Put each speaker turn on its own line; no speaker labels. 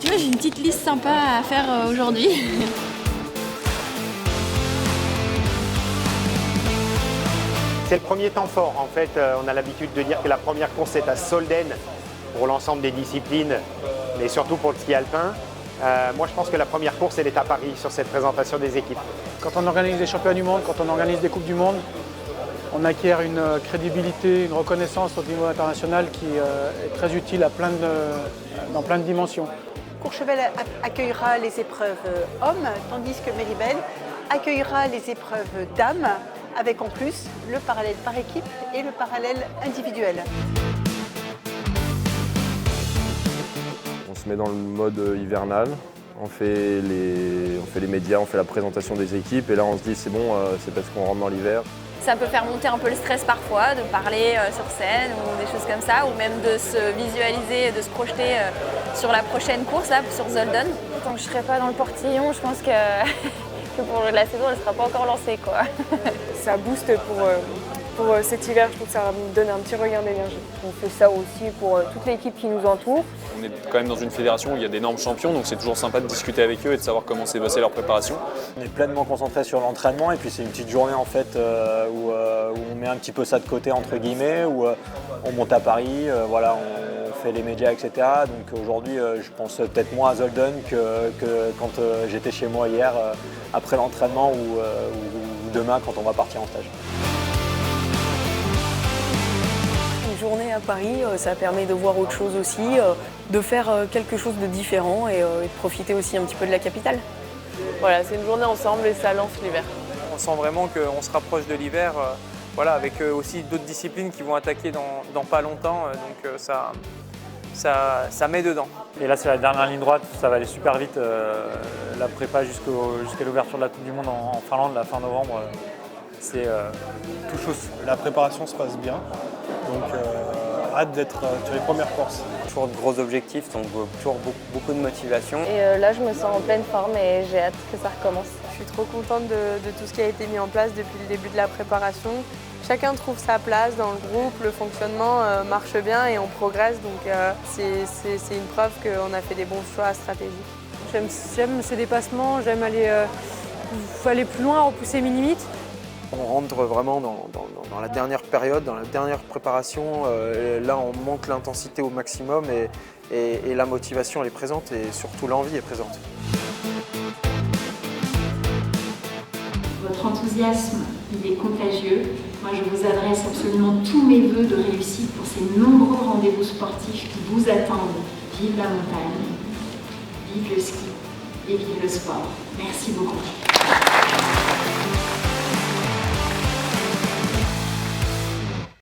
Tu vois, j'ai une petite liste sympa à faire aujourd'hui.
C'est le premier temps fort. En fait, on a l'habitude de dire que la première course est à Solden pour l'ensemble des disciplines, mais surtout pour le ski alpin. Moi, je pense que la première course, elle est à Paris sur cette présentation des équipes.
Quand on organise des championnats du monde, quand on organise des Coupes du Monde, on acquiert une crédibilité, une reconnaissance au niveau international qui est très utile dans plein de dimensions.
Courchevel accueillera les épreuves hommes, tandis que Méribel accueillera les épreuves dames, avec en plus le parallèle par équipe et le parallèle individuel.
On se met dans le mode hivernal, on fait les médias, on fait la présentation des équipes et là on se dit c'est bon, c'est parce qu'on rentre dans l'hiver.
Ça peut faire monter un peu le stress parfois, de parler sur scène ou des choses comme ça, ou même de se visualiser, de se projeter sur la prochaine course, là, sur Zolden. Tant que je ne serai pas dans le portillon, je pense que pour la saison, elle ne sera pas encore lancée, quoi.
Ça booste pour cet hiver, je trouve que ça me donne un petit regain d'énergie. On fait ça aussi pour toute l'équipe qui nous entoure.
On est quand même dans une fédération où il y a d'énormes champions, donc c'est toujours sympa de discuter avec eux et de savoir comment s'est passée leur préparation.
On est pleinement concentré sur l'entraînement et puis c'est une petite journée en fait où on met un petit peu ça de côté entre guillemets, où on monte à Paris, voilà, on fait les médias, etc. Donc aujourd'hui, je pense peut-être moins à Zolden que quand j'étais chez moi hier après l'entraînement ou demain quand on va partir en stage.
Une journée à Paris, ça permet de voir autre chose aussi, de faire quelque chose de différent et de profiter aussi un petit peu de la capitale. Voilà, c'est une journée ensemble et ça lance l'hiver.
On sent vraiment qu'on se rapproche de l'hiver, voilà, avec aussi d'autres disciplines qui vont attaquer dans pas longtemps, donc ça met dedans.
Et là c'est la dernière ligne droite, ça va aller super vite, la prépa jusqu'à l'ouverture de la Coupe du Monde en Finlande, la fin novembre. C'est tout chose.
La préparation se passe bien, donc hâte d'être sur les premières courses.
Toujours de gros objectifs, donc toujours beaucoup de motivation.
Et là je me sens en pleine forme et j'ai hâte que ça recommence.
Je suis trop contente de tout ce qui a été mis en place depuis le début de la préparation. Chacun trouve sa place dans le groupe, le fonctionnement marche bien et on progresse, donc c'est une preuve qu'on a fait des bons choix stratégiques.
J'aime ces dépassements, j'aime aller plus loin, repousser mes limites.
On rentre vraiment dans la dernière période, dans la dernière préparation. Là, on monte l'intensité au maximum et la motivation elle est présente et surtout l'envie est présente.
Votre enthousiasme, il est contagieux. Moi, je vous adresse absolument tous mes vœux de réussite pour ces nombreux rendez-vous sportifs qui vous attendent. Vive la montagne, vive le ski et vive le sport. Merci beaucoup.